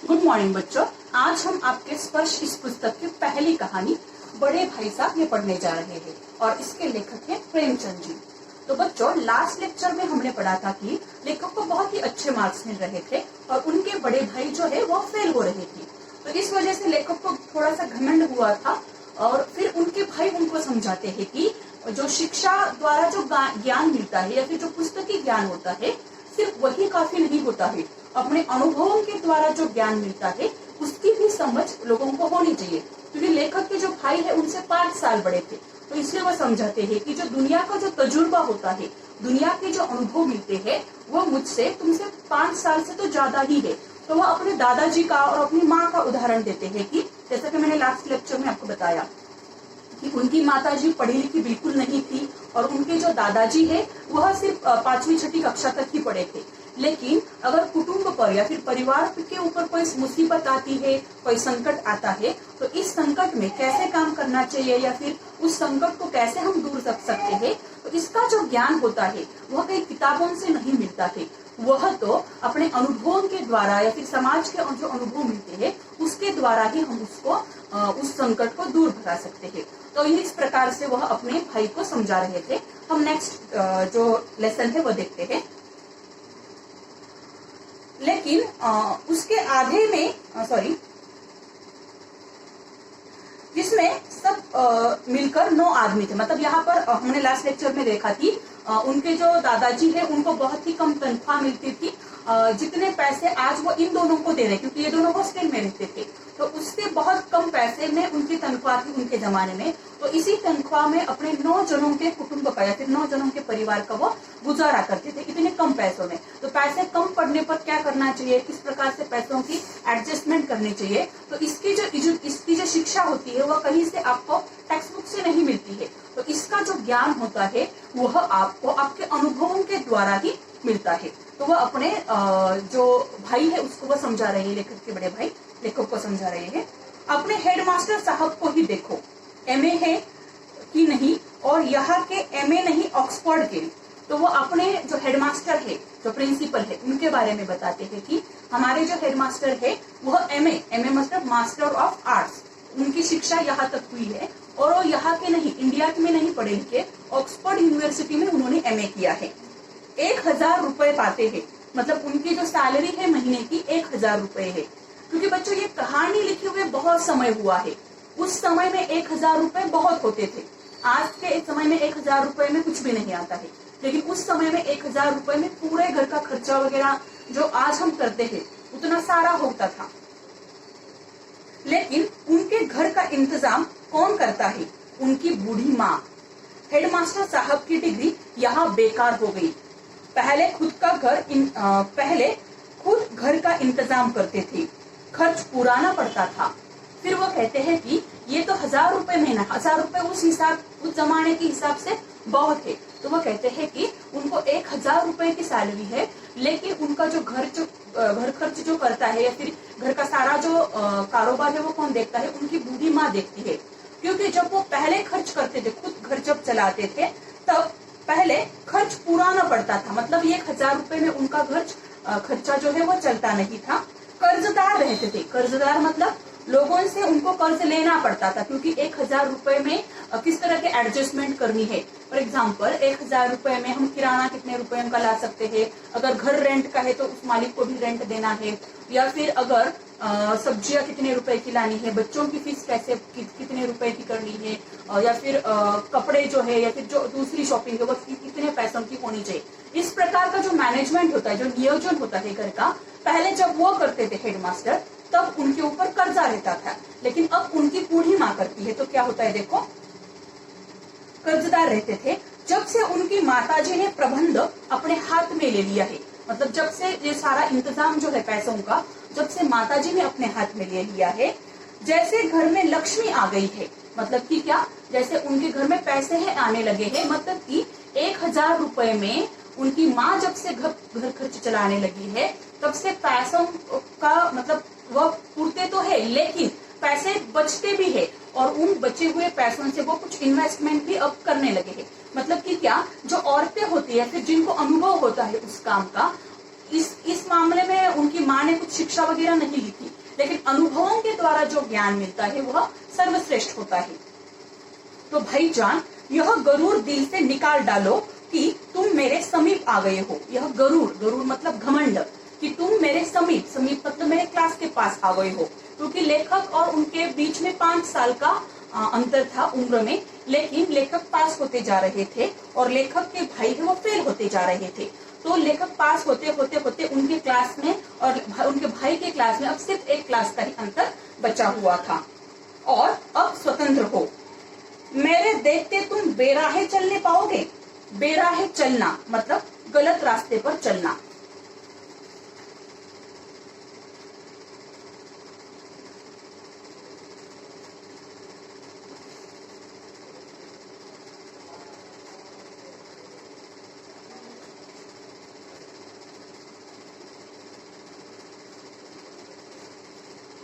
Good morning बच्चों। आज हम आपके स्पर्श इस पुस्तक की पहली कहानी बड़े भाई साहब ये पढ़ने जा रहे हैं और इसके लेखक हैं प्रेमचंद जी। तो बच्चों, लास्ट लेक्चर में हमने पढ़ा था कि लेखक को बहुत ही अच्छे मार्क्स मिल रहे थे और उनके बड़े भाई जो है वो फेल हो रहे थे। तो इस वजह से लेखक को थोड़ा सा घमंड हुआ था और फिर उनके भाई उनको समझाते हैं कि जो शिक्षा द्वारा जो ज्ञान मिलता है या फिर जो पुस्तकीय ज्ञान होता है सिर्फ वही काफी नहीं होता है, अपने अनुभवों के द्वारा जो ज्ञान मिलता है उसकी भी समझ लोगों को होनी चाहिए। क्योंकि लेखक के जो भाई है उनसे 5 साल बड़े थे, तो इसलिए वो समझाते हैं कि जो दुनिया का जो तजुर्बा होता है, दुनिया के जो अनुभव मिलते हैं वो मुझसे तुमसे 5 साल से तो ज्यादा ही है। तो वो अपने दादाजी का और अपनी माँ का उदाहरण देते हैं कि जैसा कि मैंने लास्ट लेक्चर में आपको बताया कि उनकी माताजी पढ़ी लिखी बिल्कुल नहीं थी और उनके जो दादाजी है वह सिर्फ 5वीं 6ठी कक्षा तक ही पढ़े थे। लेकिन अगर कुटुंब पर या फिर परिवार के ऊपर कोई मुसीबत आती है, कोई संकट आता है, तो इस संकट में कैसे काम करना चाहिए या फिर उस संकट को कैसे हम दूर कर सकते हैं, तो इसका जो ज्ञान होता है वह कई किताबों से नहीं मिलता है, वह तो अपने अनुभवों के द्वारा या फिर समाज के जो अनुभव मिलते हैं उसके द्वारा ही हम उसको उस संकट को दूर भगा सकते हैं। तो इस प्रकार से वह अपने भाई को समझा रहे थे। हम नेक्स्ट जो लेसन है वो देखते हैं। लेकिन उसके आधे में जिसमें सब मिलकर 9 आदमी थे। मतलब यहाँ पर हमने लास्ट लेक्चर में देखा थी उनके जो दादाजी है उनको बहुत ही कम तनख्वाह मिलती थी। जितने पैसे आज वो इन दोनों को दे रहे, क्योंकि ये दोनों हॉस्टल में रहते थे, तो उससे बहुत कम पैसे में उनकी तनख्वाह थी उनके जमाने में। तो इसी तनख्वाह में अपने 9 जनों के कुटुंब का या फिर 9 जनों के परिवार का वो गुजारा करते थे इतने कम पैसों में। तो पैसे कम पड़ने पर क्या करना चाहिए, किस प्रकार से पैसों की एडजस्टमेंट करनी चाहिए, तो इसकी जो शिक्षा होती है वह कहीं से आपको टेक्स्ट बुक से नहीं मिलती है। तो इसका जो ज्ञान होता है वह आपको आपके अनुभवों के द्वारा ही मिलता है। तो वह अपने जो भाई है उसको वह समझा रहे हैं, लेखक के बड़े भाई लेखक को समझा रहे हैं। अपने हेडमास्टर साहब को ही देखो, एमए है कि नहीं, और यहाँ के एमए नहीं ऑक्सफोर्ड के। तो वो अपने जो हेडमास्टर है, जो प्रिंसिपल है, उनके बारे में बताते हैं कि हमारे जो हेडमास्टर है वह एमए मतलब मास्टर ऑफ आर्ट्स, उनकी शिक्षा यहाँ तक हुई है और वो यहाँ के नहीं, इंडिया में नहीं पढ़े लिखे, ऑक्सफोर्ड यूनिवर्सिटी में उन्होंने एमए किया है। 1000 रुपए पाते हैं, मतलब उनकी जो सैलरी है महीने की 1000 रुपए है। क्योंकि बच्चों ये कहानी लिखे हुए बहुत समय हुआ है, उस समय में 1000 रुपए बहुत होते थे। आज के इस समय में 1000 रुपए में कुछ भी नहीं आता है, लेकिन उस समय में 1000 रुपए में पूरे घर का खर्चा वगैरह जो आज हम करते हैं उतना सारा होता था। लेकिन उनके घर का इंतजाम कौन करता है, उनकी बूढ़ी माँ। हेडमास्टर साहब की डिग्री यहाँ बेकार हो गई। पहले खुद घर का इंतजाम करते थे, खर्च पुराना पड़ता था। फिर वो कहते हैं कि ये तो 1000 रुपए महीना, 1000 रुपए उस जमाने के हिसाब से बहुत है। तो वो कहते हैं कि उनको 1000 रुपए की सैलरी है, लेकिन उनका जो घर खर्च जो करता है या फिर घर का सारा जो कारोबार है वो कौन देखता है, उनकी बूढ़ी माँ देखती है। क्योंकि जब वो पहले खर्च करते थे, खुद घर जब चलाते थे, तब पहले खर्च पुराना पड़ता था। मतलब ये 1000 रुपए में उनका खर्चा जो है वो चलता नहीं था। कर्जदार रहते थे, कर्जदार मतलब लोगों से उनको कर्ज लेना पड़ता था, क्योंकि 1000 रुपए में किस तरह के एडजस्टमेंट करनी है। फॉर एग्जाम्पल 1000 रुपए में हम किराना कितने रुपए का ला सकते हैं, अगर घर रेंट का है तो उस मालिक को भी रेंट देना है, या फिर अगर सब्जियां कितने रुपए की लानी है, बच्चों की फीस कितने रुपए की करनी है, या फिर कपड़े जो है या फिर जो दूसरी शॉपिंग है वो कितने पैसों की होनी चाहिए। इस प्रकार का जो मैनेजमेंट होता है, जो नियोजन होता है घर का, पहले जब वो करते थे हेडमास्टर तब उनके ऊपर कर्जा रहता था। लेकिन अब उनकी बूढ़ी माँ करती है तो क्या होता है, देखो, कर्जदार रहते थे। जब से उनकी माताजी ने प्रबंध अपने हाथ में ले लिया है, मतलब जब से ये सारा इंतजाम जो है पैसों का, जब से माताजी ने अपने हाथ में ले लिया है, जैसे घर में लक्ष्मी आ गई है। मतलब कि क्या, जैसे उनके घर में पैसे है आने लगे हैं, मतलब कि 1000 रुपए में उनकी माँ जब से घर खर्च चलाने लगी है, तब से पैसों का मतलब वह पूर्ते तो है, लेकिन पैसे बचते भी है और उन बचे हुए पैसों से वो कुछ इन्वेस्टमेंट भी अब करने लगे हैं। मतलब कि क्या, जो औरतें होती है फिर जिनको अनुभव होता है उस काम का, इस मामले में उनकी माँ ने कुछ शिक्षा वगैरह नहीं ली थी, लेकिन अनुभवों के द्वारा जो ज्ञान मिलता है वह सर्वश्रेष्ठ होता है। तो भाईजान, यह गरूर दिल से निकाल डालो कि तुम मेरे समीप आ गए हो। यह गरूर, गरूर मतलब घमंड, कि तुम मेरे समीप, समीप मतलब मेरे क्लास के पास आ गए हो। क्योंकि लेखक और उनके बीच में 5 साल का अंतर था उम्र में, लेकिन लेखक पास होते जा रहे थे और लेखक के भाई है वो फेल होते जा रहे थे। तो लेखक पास होते होते होते उनके क्लास में और उनके भाई के क्लास में अब सिर्फ एक क्लास का ही अंतर बचा हुआ था। और अब स्वतंत्र हो, मेरे देखते तुम बेराहे चलने पाओगे। बेराहे चलना मतलब गलत रास्ते पर चलना।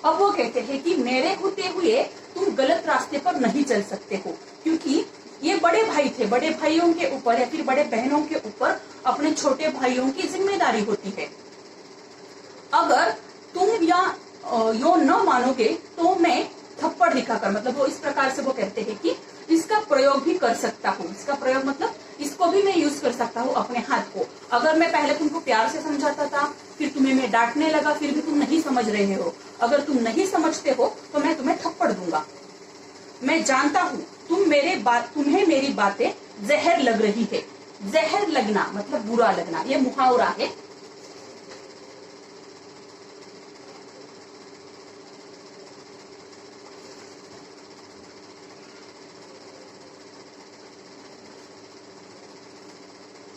अब वो कहते हैं कि मेरे होते हुए तुम गलत रास्ते पर नहीं चल सकते हो, क्योंकि ये बड़े भाई थे, बड़े भाइयों के ऊपर या फिर बड़े बहनों के ऊपर अपने छोटे भाइयों की जिम्मेदारी होती है। अगर तुम या यो न मानोगे तो मैं थप्पड़ दिखाकर, मतलब वो इस प्रकार से वो कहते हैं कि इसका प्रयोग भी कर सकता हूँ। इसका प्रयोग मतलब इसको भी मैं यूज कर सकता हूँ अपने हाथ को। अगर मैं पहले तुमको प्यार से समझाता था, फिर तुम्हें मैं डांटने लगा, फिर भी तुम नहीं समझ रहे हो। अगर तुम नहीं समझते हो तो मैं तुम्हें थप्पड़ दूंगा। मैं जानता हूँ तुम्हें मेरी बातें जहर लग रही है। जहर लगना मतलब बुरा लगना, ये मुहावरा है।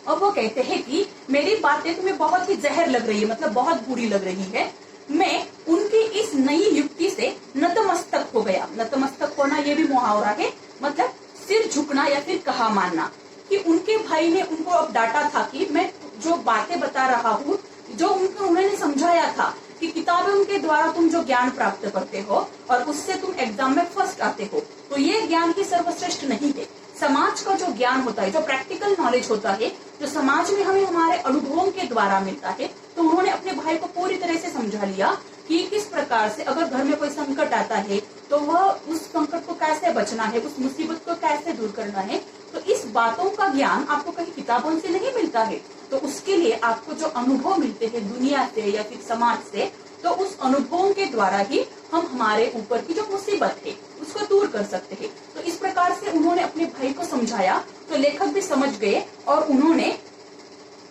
अब वो कहते हैं कि मेरी बातें तुम्हें बहुत ही जहर लग रही है, मतलब बहुत बुरी लग रही है। मैं उनकी इस नई युक्ति से नतमस्तक हो गया। नतमस्तक होना ये भी मुहावरा है, मतलब सिर झुकना या फिर कहा मानना। कि उनके भाई ने उनको अब डांटा था कि मैं जो बातें बता रहा हूँ, जो उन्होंने समझाया था कि किताबों के द्वारा तुम जो ज्ञान प्राप्त करते हो और उससे तुम एग्जाम में फर्स्ट आते हो, तो ये ज्ञान ही सर्वश्रेष्ठ नहीं है। समाज का जो ज्ञान होता है, जो प्रैक्टिकल नॉलेज होता है, जो समाज में हमें हमारे अनुभवों के द्वारा मिलता है, तो उन्होंने अपने भाई को पूरी तरह से समझा लिया कि किस प्रकार से अगर घर में कोई संकट आता है तो वह उस संकट को कैसे बचना है, उस मुसीबत को कैसे दूर करना है। तो इस बातों का ज्ञान आपको कहीं किताबों से नहीं मिलता है, तो उसके लिए आपको जो अनुभव मिलते हैं दुनिया से या फिर समाज से, तो उस अनुभवों के द्वारा ही हम हमारे ऊपर की जो मुसीबत है उसको दूर कर सकते हैं। तो इस प्रकार से उन्होंने अपने भाई को समझाया, तो लेखक भी समझ गए और उन्होंने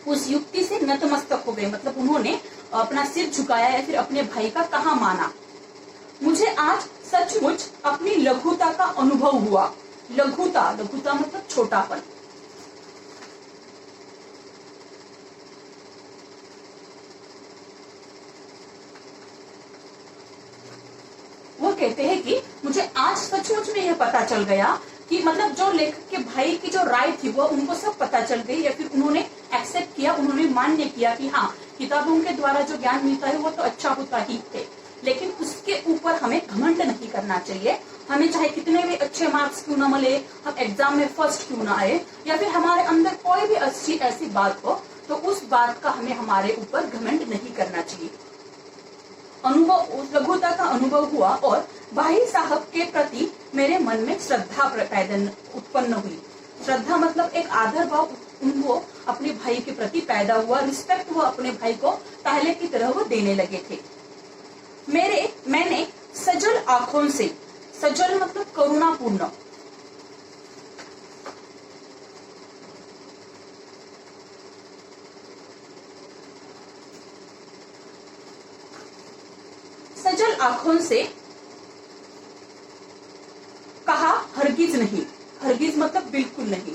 उस युक्ति से नतमस्तक हो गए, मतलब उन्होंने अपना सिर झुकाया या फिर अपने भाई का कहा माना। मुझे आज सचमुच अपनी लघुता का अनुभव हुआ। लघुता, लघुता मतलब छोटापन। वो कहते हैं कि मुझे आज सचमुच में यह पता चल गया कि मतलब जो लेखक के भाई की जो राय थी वो उनको सब पता चल गई, या फिर उन्होंने एक्सेप्ट किया, उन्होंने मान्य किया कि हाँ, किताबों के द्वारा जो ज्ञान मिलता है वो तो अच्छा होता ही है, लेकिन उसके ऊपर हमें घमंड नहीं करना चाहिए। हमें चाहे कितने भी अच्छे मार्क्स क्यों ना मिले, हम एग्जाम में फर्स्ट क्यों ना आए, या फिर हमारे अंदर कोई भी अच्छी ऐसी बात हो, तो उस बात का हमें हमारे ऊपर घमंड नहीं करना चाहिए। अनुभव, लघुता का अनुभव हुआ और भाई साहब के प्रति मेरे मन में श्रद्धा उत्पन्न हुई। श्रद्धा मतलब एक आदर भाव उनको अपने भाई के प्रति पैदा हुआ, रिस्पेक्ट वो अपने भाई को पहले की तरह वो देने लगे थे। मैंने सजल आंखों से, सजल मतलब करुणापूर्ण, सजल आंखों से कहा हरगिज नहीं। हरगिज मतलब बिल्कुल नहीं।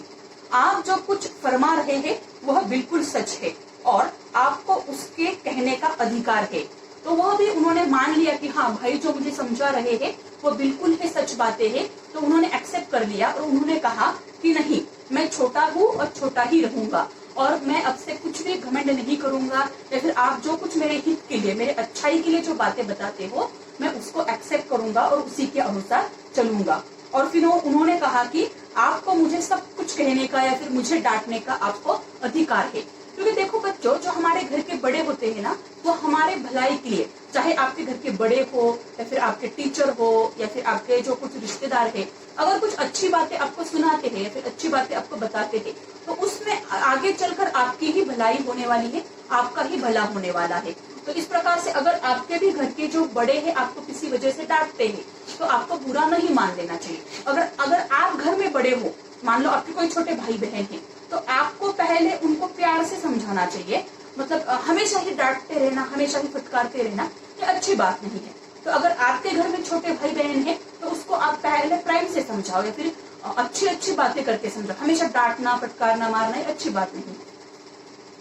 आप जो कुछ फरमा रहे हैं वह बिल्कुल सच है और आपको उसके कहने का अधिकार है। तो वह भी उन्होंने मान लिया कि हाँ भाई जो मुझे समझा रहे हैं वो बिल्कुल ही सच बातें हैं, तो उन्होंने एक्सेप्ट कर लिया और उन्होंने कहा कि नहीं, मैं छोटा हूँ और छोटा ही रहूंगा और मैं अब से कुछ भी घमंड नहीं करूंगा, या फिर आप जो कुछ मेरे हित के लिए, मेरे अच्छाई के लिए जो बातें बताते हो मैं उसको एक्सेप्ट करूंगा और उसी के अनुसार चलूंगा। और फिर उन्होंने कहा कि आपको मुझे सब कुछ कहने का या फिर मुझे डांटने का आपको अधिकार है। क्योंकि देखो बच्चों जो हमारे घर के बड़े होते हैं ना, वो हमारे भलाई के लिए, चाहे आपके घर के बड़े हो या फिर आपके टीचर हो या फिर आपके जो कुछ रिश्तेदार है, अगर कुछ अच्छी बातें आपको सुनाते हैं या फिर अच्छी बातें आपको बताते हैं, तो उसमें आगे चलकर आपकी ही भलाई होने वाली है, आपका ही भला होने वाला है। तो इस प्रकार से अगर आपके भी घर के जो बड़े हैं आपको किसी वजह से डांटते हैं, तो आपको बुरा नहीं मान लेना चाहिए। अगर आप घर में बड़े हो, मान लो आपके कोई छोटे भाई बहन हैं, तो आपको पहले उनको प्यार से समझाना चाहिए। मतलब हमेशा ही डांटते रहना, हमेशा ही फटकारते रहना, ये अच्छी बात नहीं है। तो अगर आपके घर में छोटे भाई बहन हैं, तो उसको आप पहले प्रेम से समझाओ या फिर अच्छी अच्छी बातें करके समझाओ। हमेशा डांटना, फटकारना, मारना ये अच्छी बात नहीं।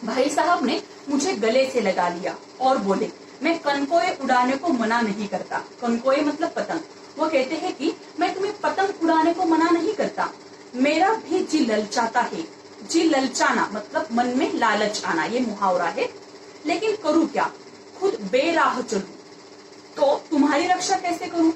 भाई साहब ने मुझे गले से लगा लिया और बोले, मैं कनकोए उड़ाने को मना नहीं करता। कनकोए मतलब पतंग। वो कहते हैं कि मैं तुम्हें पतंग उड़ाने को मना नहीं करता, मेरा भी जी ललचाता है। जी ललचाना मतलब मन में लालच आना, ये मुहावरा है। लेकिन करूँ क्या, खुद बेराह चलूं तो तुम्हारी रक्षा कैसे करूं।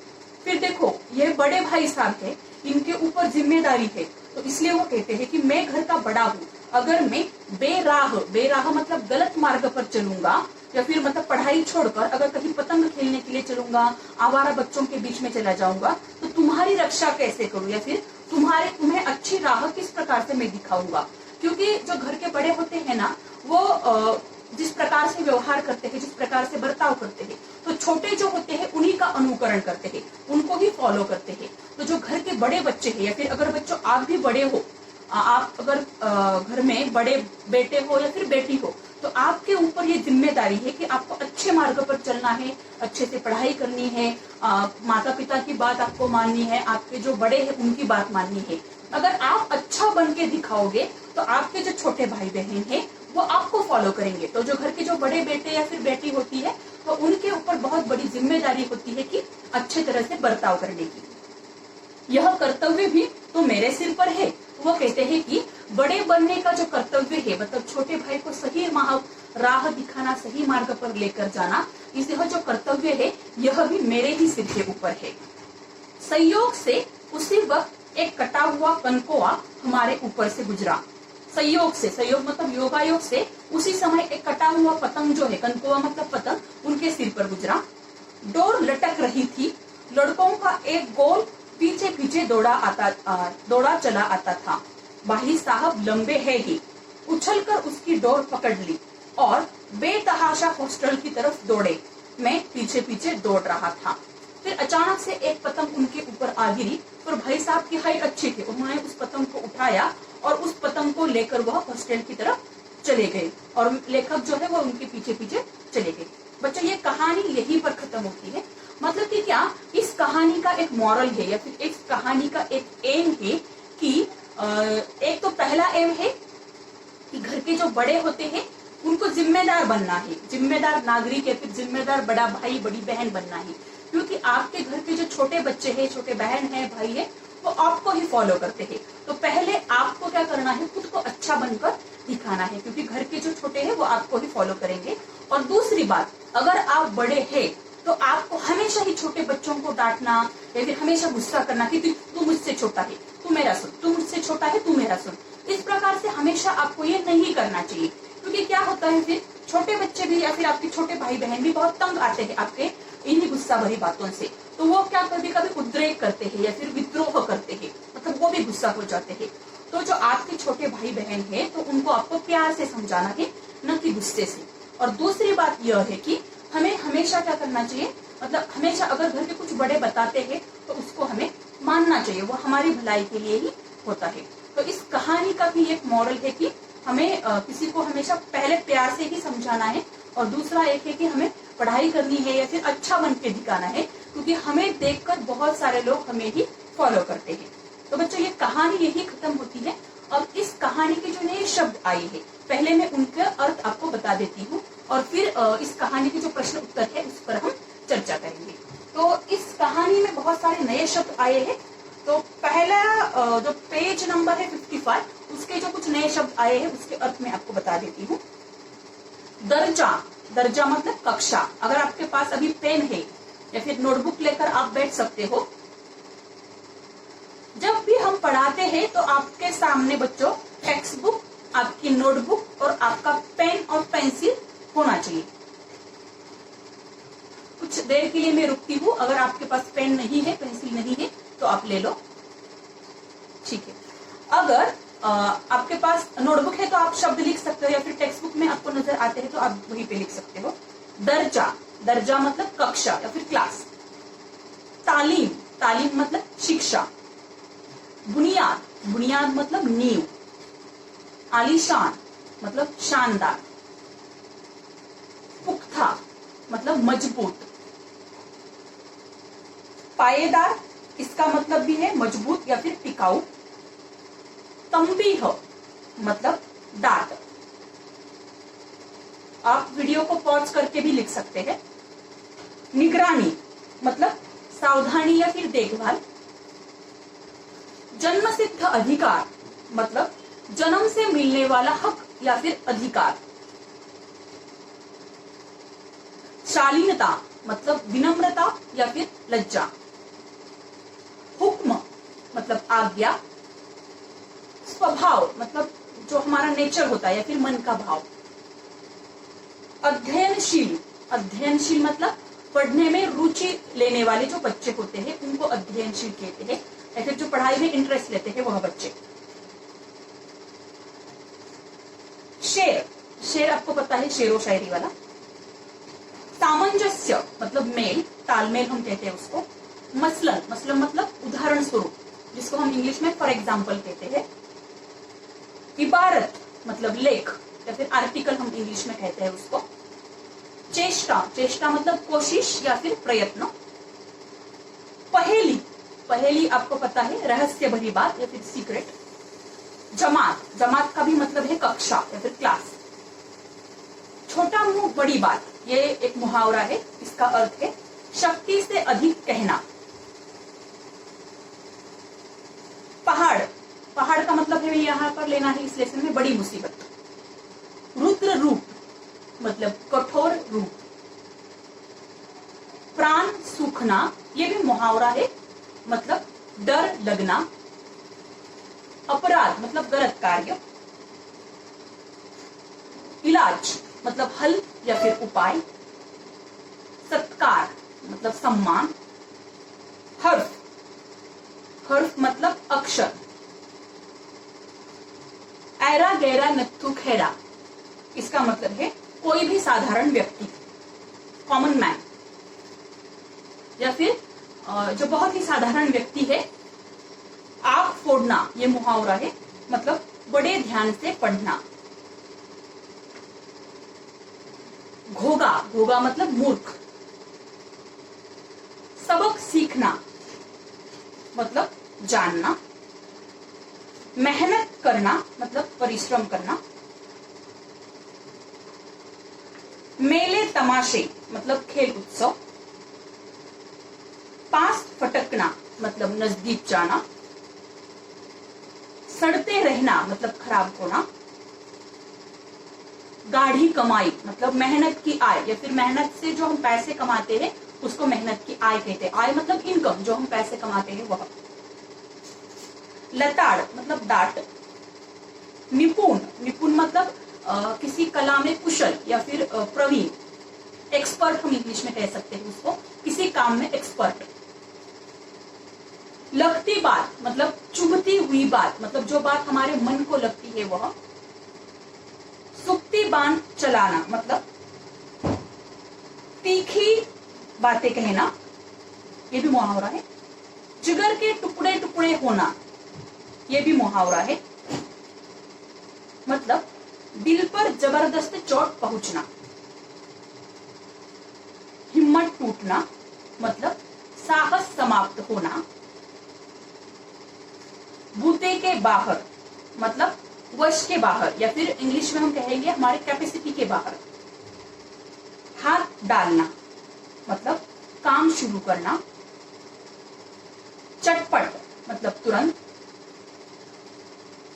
फिर देखो, ये बड़े भाई साहब है, इनके ऊपर जिम्मेदारी है, तो इसलिए वो कहते हैं कि मैं घर का बड़ा हूँ, अगर मैं बेराह मतलब गलत मार्ग पर चलूंगा या फिर मतलब पढ़ाई छोड़कर अगर कहीं पतंग खेलने के लिए चलूंगा, आवारा बच्चों के बीच में चला जाऊंगा, तो तुम्हारी रक्षा कैसे करूं या फिर तुम्हें अच्छी राह किस प्रकार से मैं दिखाऊंगा। क्योंकि जो घर के बड़े होते हैं ना, वो जिस प्रकार से व्यवहार करते हैं, जिस प्रकार से बर्ताव करते हैं, तो छोटे जो होते हैं उन्हीं का अनुकरण करते हैं, उनको ही फॉलो करते हैं। तो जो घर के बड़े बच्चे हैं या फिर अगर बच्चों आप भी बड़े हो, आप अगर घर में बड़े बेटे हो या फिर बेटी हो, तो आपके ऊपर ये जिम्मेदारी है कि आपको अच्छे मार्ग पर चलना है, अच्छे से पढ़ाई करनी है, माता पिता की बात आपको माननी है, आपके जो बड़े हैं उनकी बात माननी है। अगर आप अच्छा बन के दिखाओगे तो आपके जो छोटे भाई बहन हैं वो आपको फॉलो करेंगे। तो जो घर के जो बड़े बेटे या फिर बेटी होती है, तो उनके ऊपर बहुत बड़ी जिम्मेदारी होती है कि अच्छे तरह से बर्ताव करने की। यह कर्तव्य भी तो मेरे सिर पर है। वो कहते हैं कि बड़े बनने का जो कर्तव्य है, मतलब छोटे भाई को सही राह दिखाना, सही मार्ग पर लेकर जाना, यह जो कर्तव्य है यह भी मेरे ही सिर के ऊपर है। संयोग से उसी वक्त एक कटा हुआ कनकोआ हमारे ऊपर से गुजरा। संयोग से, संयोग मतलब योगायोग से, उसी समय एक कटा हुआ पतंग जो है, कनकोआ मतलब पतंग, उनके सिर पर गुजरा। डोर लटक रही थी, लड़कों का एक गोल पीछे पीछे दौड़ा चला आता था। भाई साहब लंबे है ही, उछलकर उसकी डोर पकड़ ली और बेतहाशा हॉस्टल की तरफ दौड़े। मैं पीछे पीछे दौड़ रहा था। फिर अचानक से एक पतंग उनके ऊपर आ गिरी, पर भाई साहब की हाइट अच्छी थी, उन्होंने उस पतंग को उठाया और उस पतंग को लेकर वह हॉस्टल की तरफ चले गए और लेखक जो है वो उनके पीछे पीछे चले गए। बच्चों, ये कहानी यहीं पर खत्म होती है। मतलब कि क्या, इस कहानी का एक मॉरल है या फिर इस कहानी का एक एम है कि एक तो पहला एम है कि घर के जो बड़े होते हैं उनको जिम्मेदार बनना है, जिम्मेदार नागरिक या फिर जिम्मेदार बड़ा भाई बड़ी बहन बनना है। क्योंकि आपके घर के जो छोटे बच्चे हैं, छोटे बहन है, भाई है, वो आपको ही फॉलो करते हैं। तो पहले आपको क्या करना है, खुद को अच्छा बनकर दिखाना है, क्योंकि घर के जो छोटे हैं वो आपको ही फॉलो करेंगे। और दूसरी बात, अगर आप बड़े हैं तो आपको हमेशा ही छोटे बच्चों को डांटना या फिर हमेशा गुस्सा करना कि तू मुझसे छोटा है, तू मेरा सुन, तू मुझसे छोटा है, तू मेरा सुन। इस प्रकार से हमेशा आपको ये नहीं करना चाहिए। क्योंकि क्या होता है, फिर छोटे बच्चे भी या फिर आपके छोटे भाई बहन भी बहुत तंग आते हैं आपके इन्हीं गुस्सा भरी बातों से। तो वो क्या कभी कभी उद्रेक करते हैं या फिर विद्रोह करते हैं, मतलब वो भी गुस्सा हो जाते हैं। तो जो आपके छोटे भाई बहन है, तो उनको आपको प्यार से समझाना है, न कि गुस्से से। और दूसरी बात यह है कि हमें हमेशा क्या करना चाहिए, मतलब हमेशा अगर घर के कुछ बड़े बताते हैं तो उसको हमें मानना चाहिए, वो हमारी भलाई के लिए ही होता है। तो इस कहानी का भी एक मॉरल है कि हमें किसी को हमेशा पहले प्यार से ही समझाना है, और दूसरा एक है कि हमें पढ़ाई करनी है या फिर अच्छा बन के दिखाना है, क्योंकि हमें देखकर बहुत सारे लोग हमें ही फॉलो करते हैं। तो बच्चों, ये कहानी यही खत्म होती है। अब इस कहानी के जो नए शब्द आए हैं, पहले मैं उनका अर्थ आपको बता देती हूँ और फिर इस कहानी के जो प्रश्न उत्तर है उस पर हम चर्चा करेंगे। तो इस कहानी में बहुत सारे नए शब्द आए हैं। तो पहला जो पेज नंबर है 55, उसके जो कुछ नए शब्द आए हैं उसके अर्थ में आपको बता देती हूँ। दर्जा, दर्जा मतलब कक्षा। अगर आपके पास अभी पेन है या फिर नोटबुक लेकर आप बैठ सकते हो। जब भी हम पढ़ाते हैं तो आपके सामने बच्चों टेक्स्ट बुक आपकी नोटबुक और आपका पेन और पेंसिल होना चाहिए। कुछ देर के लिए मैं रुकती हूँ, अगर आपके पास पेन नहीं है, पेंसिल नहीं है तो आप ले लो, ठीक है। अगर आपके पास नोटबुक है तो आप शब्द लिख सकते हो, या फिर टेक्स्ट बुक में आपको नजर आते हैं तो आप वहीं पे लिख सकते हो। दर्जा, दर्जा मतलब कक्षा या फिर क्लास। तालीम, तालीम मतलब शिक्षा। बुनियाद, बुनियाद मतलब नींव। आलीशान मतलब शानदार। पुख्ता मतलब मजबूत। पायेदार, इसका मतलब भी है मजबूत या फिर टिकाऊ। तंबीह मतलब डांट। आप वीडियो को पॉज करके भी लिख सकते हैं। निगरानी मतलब सावधानी या फिर देखभाल। जन्मसिद्ध अधिकार मतलब जन्म से मिलने वाला हक या फिर अधिकार। शालीनता मतलब विनम्रता या फिर लज्जा। हुक्म मतलब आज्ञा। स्वभाव मतलब जो हमारा नेचर होता है या फिर मन का भाव। अध्ययनशील, अध्ययनशील मतलब पढ़ने में रुचि लेने वाले जो बच्चे होते हैं उनको अध्ययनशील कहते हैं, या फिर जो पढ़ाई में इंटरेस्ट लेते हैं वह बच्चे। शेर, शेर आपको पता है शेरो शायरी वाला। सामंजस्य मतलब मेल, तालमेल हम कहते हैं उसको। मसलन, मसलन मतलब उदाहरण स्वरूप, जिसको हम इंग्लिश में फॉर एग्जाम्पल कहते हैं। इबारत मतलब लेख या फिर आर्टिकल हम इंग्लिश में कहते हैं उसको। चेष्टा, चेष्टा मतलब कोशिश या फिर प्रयत्न। पहेली, पहेली आपको पता है रहस्य भरी बात या फिर सीक्रेट। जमात, जमात का भी मतलब है कक्षा या फिर क्लास। छोटा मुंह बड़ी बात, ये एक मुहावरा है, इसका अर्थ है शक्ति से अधिक कहना। पहाड़, पहाड़ का मतलब है यहाँ पर लेना है इस लेसन में बड़ी मुसीबत। रुद्र रूप मतलब कठोर रूप। प्राण सूखना, ये भी मुहावरा है, मतलब डर लगना। अपराध मतलब गलत कार्य। इलाज मतलब हल या फिर उपाय। सत्कार मतलब सम्मान। हर्फ, हर्फ मतलब अक्षर। ऐरा गैरा नत्थु खेड़ा, इसका मतलब है कोई भी साधारण व्यक्ति, कॉमन मैन, या फिर जो बहुत ही साधारण व्यक्ति है। आंख फोड़ना, ये मुहावरा है, मतलब बड़े ध्यान से पढ़ना। घोगा, घोगा मतलब मूर्ख। सबक सीखना मतलब जानना। मेहनत करना मतलब परिश्रम करना। मेले तमाशे मतलब खेल उत्सव। पास फटकना मतलब नजदीक जाना। सड़ते रहना मतलब खराब होना। गाढ़ी कमाई मतलब मेहनत की आय, या फिर मेहनत से जो हम पैसे कमाते हैं उसको मेहनत की आय कहते हैं। आय मतलब इनकम, जो हम पैसे कमाते हैं वह। लताड़ मतलब दाट। निपुण, निपुण मतलब किसी कला में कुशल या फिर प्रवीण। एक्सपर्ट हम इंग्लिश में कह सकते हैं उसको, किसी काम में एक्सपर्ट। लगती बात मतलब चुभती हुई बात, मतलब जो बात हमारे मन को लगती है वह। सुक्ति बाण चलाना मतलब तीखी बातें कहना, ये भी मुहावरा है। जिगर के टुकड़े टुकड़े होना, ये भी मुहावरा है, मतलब दिल पर जबरदस्त चोट पहुंचना। हिम्मत टूटना मतलब साहस समाप्त होना। बूते के बाहर मतलब वश के बाहर, या फिर इंग्लिश में हम कहेंगे हमारे कैपेसिटी के बाहर। हाथ डालना मतलब काम शुरू करना। चटपट मतलब तुरंत।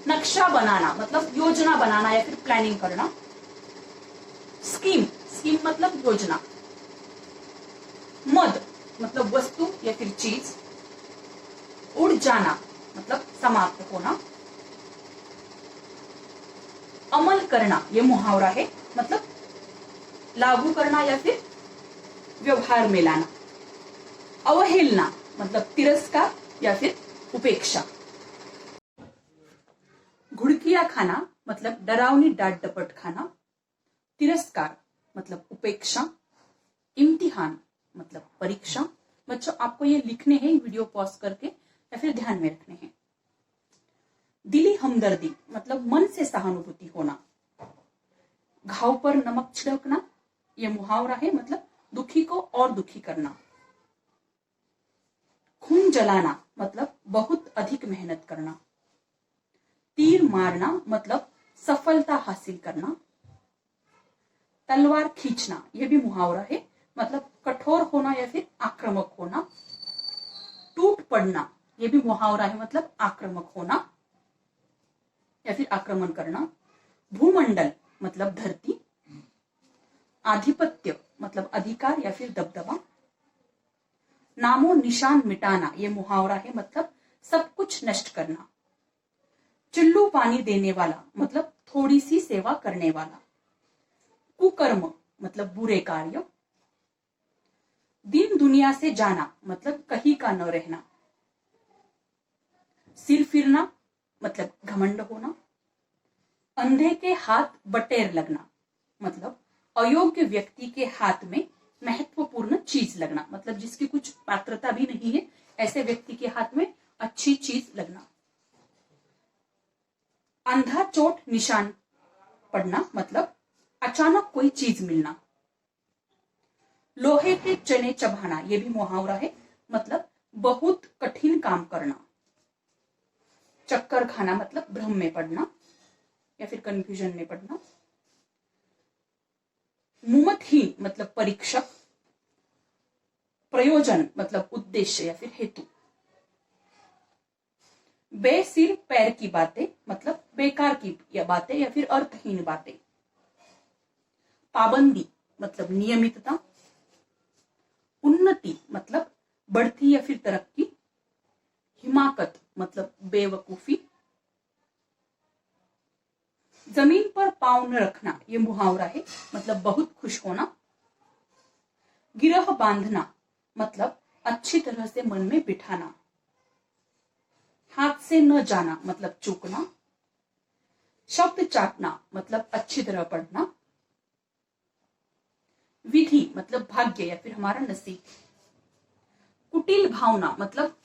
नक्शा बनाना मतलब योजना बनाना या फिर प्लानिंग करना। स्कीम, स्कीम मतलब योजना। मद मतलब वस्तु या फिर चीज। उड़ जाना मतलब समाप्त होना। अमल करना ये मुहावरा है, मतलब लागू करना या फिर व्यवहार में लाना। अवहेलना मतलब तिरस्कार या फिर उपेक्षा। घुड़किया खाना मतलब डरावनी डांट डपट खाना। तिरस्कार मतलब उपेक्षा। इम्तिहान मतलब परीक्षा। बच्चों आपको ये लिखने हैं वीडियो पॉज करके या फिर ध्यान में रखने हैं। दिली हमदर्दी मतलब मन से सहानुभूति होना। घाव पर नमक छिड़कना यह मुहावरा है, मतलब दुखी को और दुखी करना। खून जलाना मतलब बहुत अधिक मेहनत करना। तीर मारना मतलब सफलता हासिल करना। तलवार खींचना यह भी मुहावरा है, मतलब कठोर होना या फिर आक्रामक होना। टूट पड़ना यह भी मुहावरा है, मतलब आक्रामक होना या फिर आक्रमण करना। भूमंडल मतलब धरती। आधिपत्य मतलब अधिकार या फिर दबदबा। नामो निशान मिटाना यह मुहावरा है, मतलब सब कुछ नष्ट करना। चुल्लू पानी देने वाला मतलब थोड़ी सी सेवा करने वाला। कुकर्म मतलब बुरे कार्य। दिन दुनिया से जाना मतलब कहीं का न रहना। सिर फिरना मतलब घमंड होना। अंधे के हाथ बटेर लगना मतलब अयोग्य व्यक्ति के हाथ में महत्वपूर्ण चीज लगना, मतलब जिसकी कुछ पात्रता भी नहीं है ऐसे व्यक्ति के हाथ में अच्छी चीज लगना। अंधा चोट निशान पड़ना मतलब अचानक कोई चीज मिलना। लोहे के चने चबाना यह भी मुहावरा है, मतलब बहुत कठिन काम करना। चक्कर खाना मतलब भ्रम में पड़ना या फिर कंफ्यूजन में पड़ना। मुमतहीन मतलब परीक्षक। प्रयोजन मतलब उद्देश्य या फिर हेतु। बेसिर पैर की बातें मतलब बेकार की या बातें या फिर अर्थहीन बातें। पाबंदी मतलब नियमितता। उन्नति मतलब बढ़ती या फिर तरक्की। हिमाकत मतलब बेवकूफी। जमीन पर पांव न रखना यह मुहावरा है, मतलब बहुत खुश होना। गिरह बांधना मतलब अच्छी तरह से मन में बिठाना। हाथ से न जाना मतलब चूकना। शब्द चाटना मतलब अच्छी तरह पढ़ना। विधि मतलब भाग्य या फिर हमारा नसीब। कुटिल भावना मतलब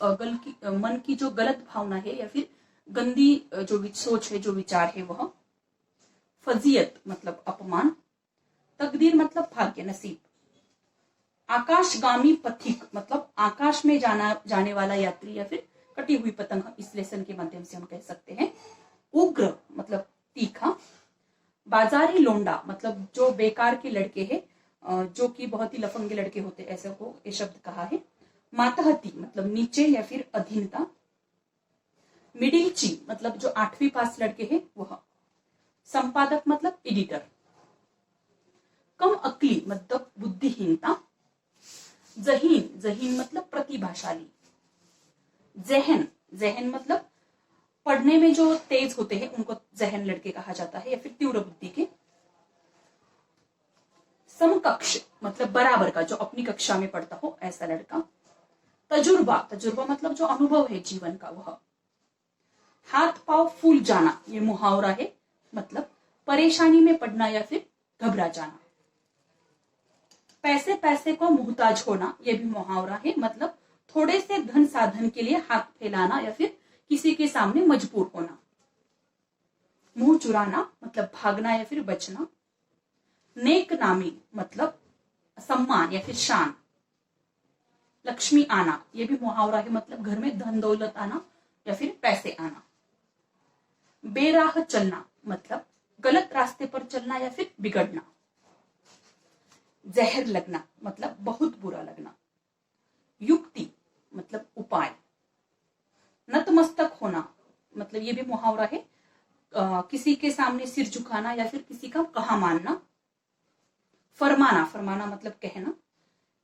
मन की जो गलत भावना है या फिर गंदी जो सोच है, जो विचार है वह। फजीयत मतलब अपमान। तकदीर मतलब भाग्य नसीब। आकाशगामी पथिक मतलब आकाश में जाने वाला यात्री या फिर कटी हुई पतंग, इस लेसन के माध्यम से हम कह सकते हैं। उग्र मतलब तीखा। बाजारी लोंडा मतलब जो बेकार के लड़के हैं, जो कि बहुत ही लफंगे लड़के होते, ऐसे को ये शब्द कहा है। मातहती मतलब नीचे या फिर अधीनता। मिडिलची मतलब जो 8वीं पास लड़के हैं वह। संपादक मतलब एडिटर। कम अक्ली मतलब बुद्धिहीनता। जहीन जहीन मतलब प्रतिभाशाली। जहन जहन मतलब पढ़ने में जो तेज होते हैं उनको जहन लड़के कहा जाता है या फिर तीव्र बुद्धि के। समकक्ष मतलब बराबर का, जो अपनी कक्षा में पढ़ता हो ऐसा लड़का। तजुर्बा तजुर्बा मतलब जो अनुभव है जीवन का वह। हाथ पांव फूल जाना ये मुहावरा है, मतलब परेशानी में पड़ना या फिर घबरा जाना। पैसे पैसे को मुहताज होना यह भी मुहावरा है, मतलब थोड़े से धन साधन के लिए हाथ फैलाना या फिर किसी के सामने मजबूर होना। मुंह चुराना मतलब भागना या फिर बचना। नेक नामी मतलब सम्मान या फिर शान। लक्ष्मी आना यह भी मुहावरा है, मतलब घर में धन दौलत आना या फिर पैसे आना। बेराह चलना मतलब गलत रास्ते पर चलना या फिर बिगड़ना। जहर लगना मतलब बहुत बुरा लगना। युक्ति मतलब उपाय। नतमस्तक होना मतलब ये भी मुहावरा है, किसी के सामने सिर झुकाना या फिर किसी का कहा मानना। फरमाना फरमाना मतलब कहना।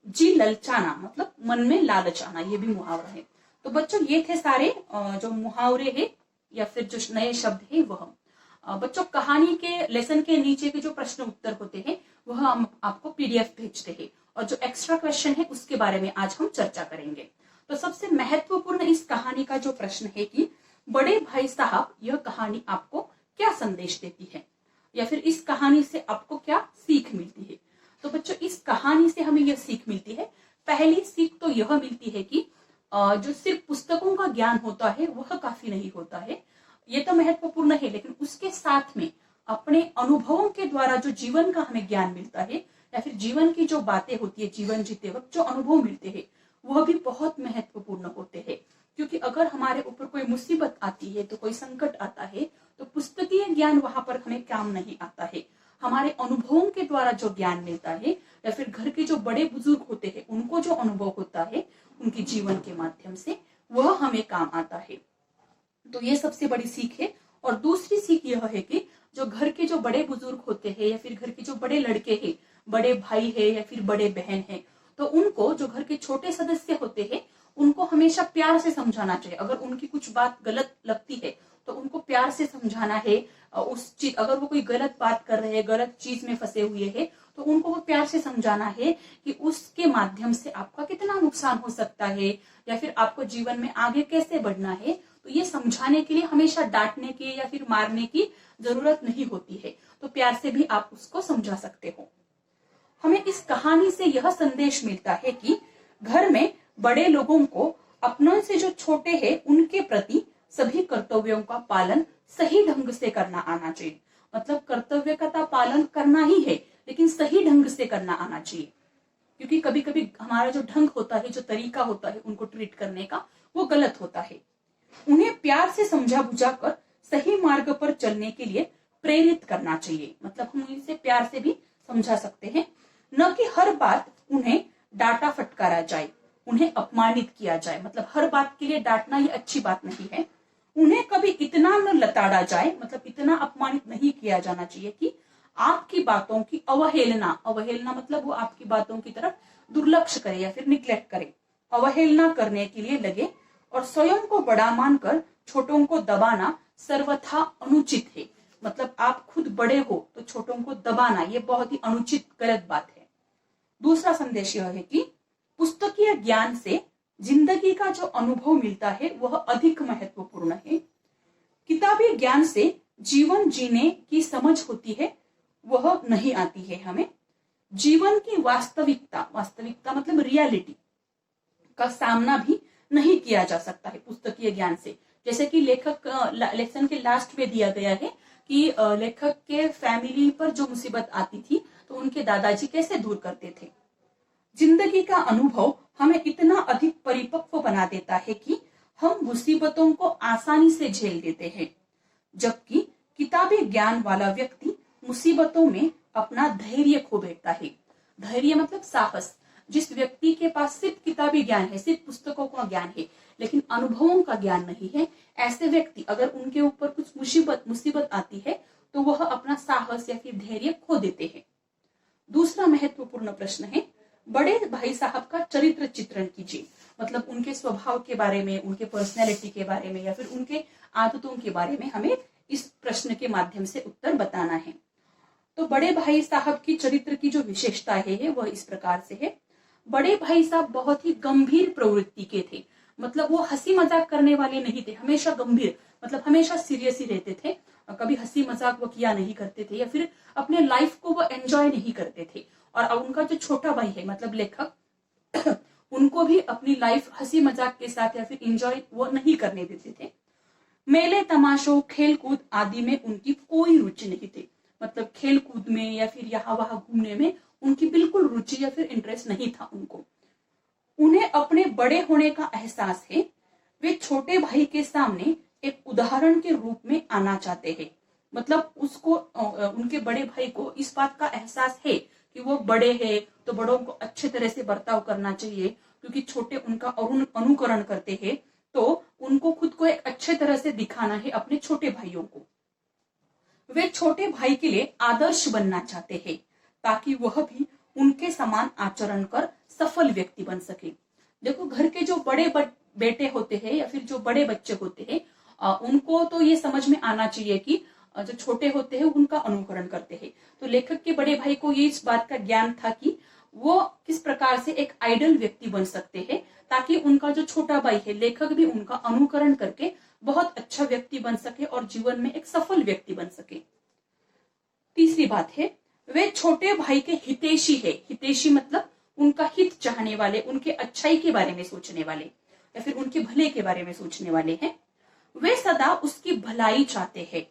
जी ललचाना मतलब मन में लालच आना, ये भी मुहावरा है। तो बच्चों ये थे सारे जो मुहावरे हैं या फिर जो नए शब्द है वह। बच्चों कहानी के लेसन के नीचे के जो प्रश्न उत्तर होते हैं वह हम आपको पीडीएफ भेजते हैं, और जो एक्स्ट्रा क्वेश्चन है उसके बारे में आज हम चर्चा करेंगे। तो सबसे महत्वपूर्ण इस कहानी का जो प्रश्न है कि बड़े भाई साहब, यह कहानी आपको क्या संदेश देती है, या फिर इस कहानी से आपको क्या सीख मिलती है। तो बच्चों इस कहानी से हमें यह सीख मिलती है, पहली सीख तो यह मिलती है कि जो सिर्फ पुस्तकों का ज्ञान होता है वह काफी नहीं होता है, ये तो महत्वपूर्ण है, लेकिन उसके साथ में अपने अनुभवों के द्वारा जो जीवन का हमें ज्ञान मिलता है, या फिर जीवन की जो बातें होती है, जीवन जीते वक्त जो अनुभव मिलते हैं वह भी बहुत महत्वपूर्ण होते हैं। क्योंकि अगर हमारे ऊपर कोई मुसीबत आती है, तो कोई संकट आता है, तो पुस्तकीय ज्ञान वहां पर हमें काम नहीं आता है। हमारे अनुभवों के द्वारा जो ज्ञान मिलता है, या फिर घर के जो बड़े बुजुर्ग होते हैं उनको जो अनुभव होता है उनके जीवन के माध्यम से, वह हमें काम आता है। तो ये सबसे बड़ी सीख है। और दूसरी सीख यह है कि जो घर के जो बड़े बुजुर्ग होते हैं, या फिर घर के जो बड़े लड़के हैं, बड़े भाई है या फिर बड़े बहन है, तो उनको, जो घर के छोटे सदस्य होते हैं, उनको हमेशा प्यार से समझाना चाहिए। अगर उनकी कुछ बात गलत लगती है तो उनको प्यार से समझाना है। उस चीज, अगर वो कोई गलत बात कर रहे हैं, गलत चीज में फंसे हुए हैं, तो उनको वो प्यार से समझाना है कि उसके माध्यम से आपका कितना नुकसान हो सकता है, या फिर आपको जीवन में आगे कैसे बढ़ना है। तो ये समझाने के लिए हमेशा डांटने की या फिर मारने की जरूरत नहीं होती है, तो प्यार से भी आप उसको समझा सकते हो। हमें इस कहानी से यह संदेश मिलता है कि घर में बड़े लोगों को अपनों से जो छोटे हैं उनके प्रति सभी कर्तव्यों का पालन सही ढंग से करना आना चाहिए। मतलब कर्तव्य का पालन करना ही है, लेकिन सही ढंग से करना आना चाहिए। क्योंकि कभी कभी हमारा जो ढंग होता है, जो तरीका होता है उनको ट्रीट करने का, वो गलत होता है। उन्हें प्यार से समझा बुझा कर सही मार्ग पर चलने के लिए प्रेरित करना चाहिए। मतलब हम इसे प्यार से भी समझा सकते हैं, न कि हर बात उन्हें डांटा फटकारा जाए, उन्हें अपमानित किया जाए। मतलब हर बात के लिए डांटना ये अच्छी बात नहीं है। उन्हें कभी इतना न लताड़ा जाए, मतलब इतना अपमानित नहीं किया जाना चाहिए कि आपकी बातों की अवहेलना मतलब वो आपकी बातों की तरफ दुर्लक्ष्य करे या फिर निग्लेक्ट करे, अवहेलना करने के लिए लगे। और स्वयं को बड़ा मानकर छोटों को दबाना सर्वथा अनुचित है। मतलब आप खुद बड़े हो तो छोटों को दबाना ये बहुत ही अनुचित, गलत बात है। दूसरा संदेश यह है कि पुस्तकीय ज्ञान से जिंदगी का जो अनुभव मिलता है वह अधिक महत्वपूर्ण है। किताबी ज्ञान से जीवन जीने की समझ होती है, वह नहीं आती है हमें। जीवन की वास्तविकता मतलब रियलिटी का सामना भी नहीं किया जा सकता है पुस्तकीय ज्ञान से। जैसे कि लेसन के लास्ट में दिया गया है कि लेखक के फैमिली पर जो मुसीबत आती थी तो उनके दादाजी कैसे दूर करते थे। जिंदगी का अनुभव हमें इतना अधिक परिपक्व बना देता है कि हम मुसीबतों को आसानी से झेल लेते हैं, जबकि किताबी ज्ञान वाला व्यक्ति मुसीबतों में अपना धैर्य खो बैठता है। धैर्य मतलब साहस। जिस व्यक्ति के पास सिर्फ किताबी ज्ञान है, सिर्फ पुस्तकों का ज्ञान है, लेकिन अनुभवों का ज्ञान नहीं है, ऐसे व्यक्ति अगर उनके ऊपर कुछ मुसीबत आती है तो वह अपना साहस या फिर धैर्य खो देते हैं। दूसरा महत्वपूर्ण प्रश्न है, बड़े भाई साहब का चरित्र चित्रण कीजिए। मतलब उनके स्वभाव के बारे में, उनके पर्सनैलिटी के बारे में, या फिर उनके आदतों के बारे में हमें इस प्रश्न के माध्यम से उत्तर बताना है। तो बड़े भाई साहब की चरित्र की जो विशेषता है वह इस प्रकार से है। बड़े भाई साहब बहुत ही गंभीर प्रवृत्ति के थे। मतलब वो हंसी मजाक करने वाले नहीं थे, हमेशा गंभीर, मतलब हमेशा सीरियस ही रहते थे। कभी हंसी मजाक वो किया नहीं करते थे, या फिर अपने लाइफ को वो एंजॉय नहीं करते थे। और अब उनका जो छोटा भाई है मतलब लेखक उनको भी अपनी लाइफ हंसी मजाक के साथ या फिर एंजॉय वो नहीं करने देते थे। मेले तमाशों, खेल कूद आदि में उनकी कोई रुचि नहीं थी। मतलब खेल कूद में या फिर यहाँ वहां घूमने में उनकी बिल्कुल रुचि या फिर इंटरेस्ट नहीं था उनको। उन्हें अपने बड़े होने का एहसास है। वे छोटे भाई के सामने एक उदाहरण के रूप में आना चाहते हैं। मतलब उसको उनके बड़े भाई को इस बात का एहसास है कि वो बड़े हैं तो बड़ों को अच्छे तरह से बर्ताव करना चाहिए, क्योंकि छोटे उनका अनुकरण करते हैं, तो उनको खुद को एक अच्छे तरह से दिखाना है अपने छोटे भाइयों को। वे छोटे भाई के लिए आदर्श बनना चाहते हैं ताकि वह भी उनके समान आचरण कर सफल व्यक्ति बन सके। देखो, घर के जो बड़े बेटे होते हैं या फिर जो बड़े बच्चे होते हैं उनको तो ये समझ में आना चाहिए कि जो छोटे होते हैं उनका अनुकरण करते हैं। तो लेखक के बड़े भाई को ये इस बात का ज्ञान था कि वो किस प्रकार से एक आइडल व्यक्ति बन सकते हैं, ताकि उनका जो छोटा भाई है लेखक भी उनका अनुकरण करके बहुत अच्छा व्यक्ति बन सके और जीवन में एक सफल व्यक्ति बन सके। तीसरी बात है, वे छोटे भाई के हितैषी है। हितैषी मतलब उनका हित चाहने वाले, उनके अच्छाई के बारे में सोचने वाले या फिर उनके भले के बारे में सोचने वाले हैं। वे सदा उसकी भलाई चाहते हैं।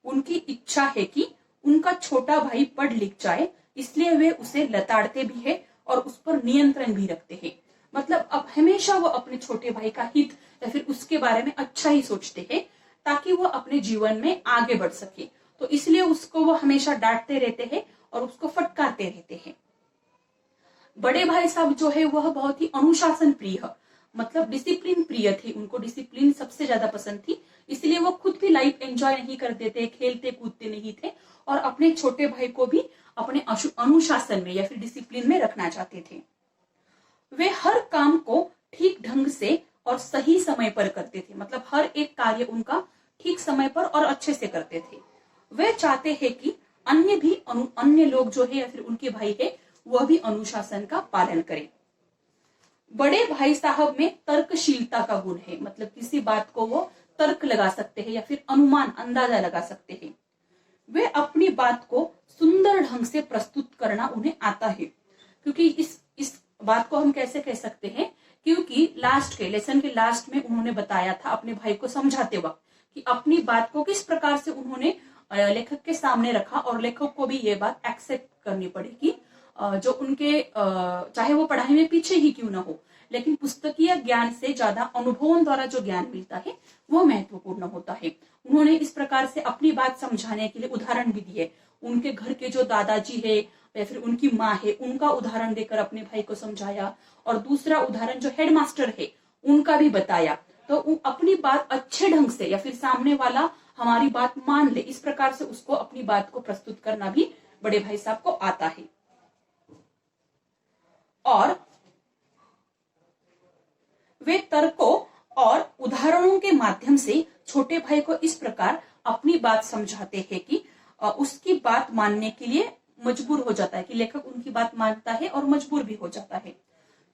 उनकी इच्छा है कि उनका छोटा भाई पढ़ लिख जाए, इसलिए वे उसे लताड़ते भी है और उस पर नियंत्रण भी रखते हैं। मतलब अब हमेशा वो अपने छोटे भाई का हित या फिर उसके बारे में अच्छा ही सोचते हैं, ताकि वो अपने जीवन में आगे बढ़ सके। तो इसलिए उसको वो हमेशा डांटते रहते हैं और उसको फटकारते रहते हैं। बड़े भाई साहब जो है वह बहुत ही अनुशासन प्रिय, मतलब डिसिप्लिन प्रिय थे। उनको डिसिप्लिन सबसे ज्यादा पसंद थी, इसलिए वो खुद भी लाइफ एंजॉय नहीं करते थे, खेलते कूदते नहीं थे और अपने छोटे भाई को भी अपने अनुशासन में या फिर डिसिप्लिन में रखना चाहते थे। वे हर काम को ठीक ढंग से और सही समय पर करते थे, मतलब हर एक कार्य उनका ठीक समय पर और अच्छे से करते थे। वे चाहते हैं कि अन्य लोग जो है या फिर उनके भाई है वह भी अनुशासन का पालन करें। बड़े भाई साहब में तर्कशीलता का गुण है, मतलब किसी बात को वो तर्क लगा सकते हैं या फिर अनुमान अंदाजा लगा सकते हैं। वे अपनी बात को सुंदर ढंग से प्रस्तुत करना उन्हें आता है। क्योंकि इस बात को हम कैसे कह सकते हैं, क्योंकि लेसन के लास्ट में उन्होंने बताया था अपने भाई को समझाते वक्त कि अपनी बात को किस प्रकार से उन्होंने लेखक के सामने रखा और लेखक को भी ये बात एक्सेप्ट करनी पड़ेगी। जो उनके चाहे वो पढ़ाई में पीछे ही क्यों ना हो, लेकिन पुस्तकीय ज्ञान से ज्यादा अनुभवों द्वारा जो ज्ञान मिलता है वो महत्वपूर्ण होता है। उन्होंने इस प्रकार से अपनी बात समझाने के लिए उदाहरण भी दिए। उनके घर के जो दादाजी है या फिर उनकी माँ है उनका उदाहरण देकर अपने भाई को समझाया, और दूसरा उदाहरण जो हेडमास्टर है उनका भी बताया। तो अपनी बात अच्छे ढंग से या फिर सामने वाला हमारी बात मान ले, इस प्रकार से उसको अपनी बात को प्रस्तुत करना भी बड़े भाई साहब को आता है। और वे तर्कों और उदाहरणों के माध्यम से छोटे भाई को इस प्रकार अपनी बात समझाते हैं कि उसकी बात मानने के लिए मजबूर हो जाता है, कि लेखक उनकी बात मानता है और मजबूर भी हो जाता है।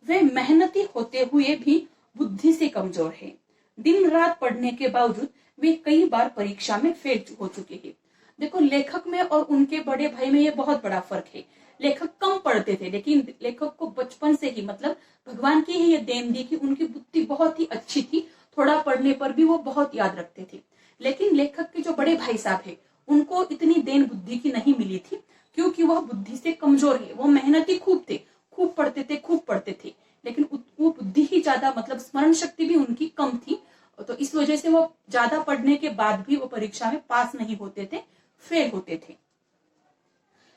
वे मेहनती होते हुए भी बुद्धि से कमजोर है। दिन रात पढ़ने के बावजूद वे कई बार परीक्षा में फेल हो चुके हैं। देखो, लेखक में और उनके बड़े भाई में ये बहुत बड़ा फर्क है। लेखक कम पढ़ते थे, लेकिन लेखक को बचपन से ही, मतलब भगवान की ही ये देन दी कि उनकी बुद्धि बहुत ही अच्छी थी। थोड़ा पढ़ने पर भी वो बहुत याद रखते थे। लेकिन लेखक के जो बड़े भाई साहब है उनको इतनी देन बुद्धि की नहीं मिली थी, क्योंकि वह बुद्धि से कमजोर है। वो मेहनती खूब थे, खूब पढ़ते थे, लेकिन वो बुद्धि ही ज्यादा, मतलब स्मरण शक्ति भी उनकी कम थी। तो इस वजह से वो ज्यादा पढ़ने के बाद भी वो परीक्षा में पास नहीं होते थे, फेल होते थे।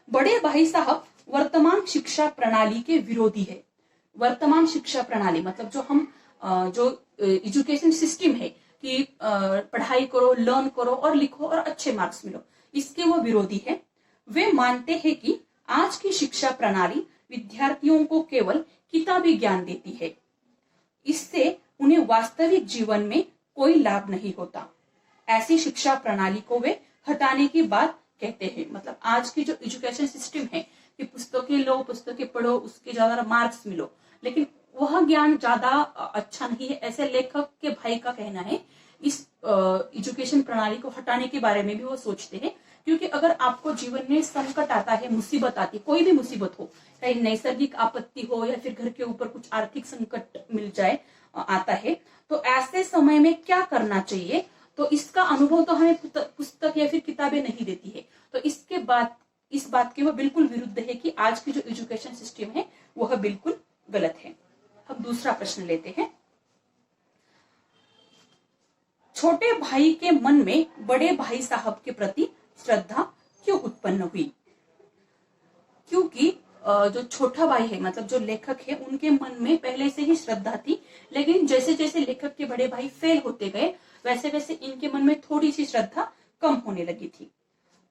बड़े भाई साहब वर्तमान शिक्षा प्रणाली के विरोधी है। वर्तमान शिक्षा प्रणाली मतलब जो एजुकेशन सिस्टम है कि पढ़ाई करो, लर्न करो और लिखो और अच्छे मार्क्स मिलो, इसके वो विरोधी है। वे मानते हैं कि आज की शिक्षा प्रणाली विद्यार्थियों को केवल किताबी ज्ञान देती है, इससे उन्हें वास्तविक जीवन में कोई लाभ नहीं होता। ऐसी शिक्षा प्रणाली को वे हटाने की बात कहते हैं। मतलब आज की जो एजुकेशन सिस्टम है कि पुस्तकें लो, पुस्तकें पढ़ो, उसके ज्यादा मार्क्स मिलो, लेकिन वह ज्ञान ज्यादा अच्छा नहीं है, ऐसे लेखक के भाई का कहना है। इस एजुकेशन प्रणाली को हटाने के बारे में भी वो सोचते हैं, क्योंकि अगर आपको जीवन में संकट आता है, मुसीबत आती, कोई भी मुसीबत हो, चाहे नैसर्गिक आपत्ति हो या फिर घर के ऊपर कुछ आर्थिक संकट मिल जाए, आता है, तो ऐसे समय में क्या करना चाहिए, तो इसका अनुभव तो हमें पुस्तक या फिर किताबें नहीं देती है। तो इस बात के वो बिल्कुल विरुद्ध है कि आज की जो एजुकेशन सिस्टम है वह बिल्कुल गलत है। हम दूसरा प्रश्न लेते हैं। छोटे भाई के मन में बड़े भाई साहब के प्रति श्रद्धा क्यों उत्पन्न हुई? क्योंकि जो छोटा भाई है, मतलब जो लेखक है, उनके मन में पहले से ही श्रद्धा थी, लेकिन जैसे जैसे लेखक के बड़े भाई फेल होते गए वैसे वैसे इनके मन में थोड़ी सी श्रद्धा कम होने लगी थी।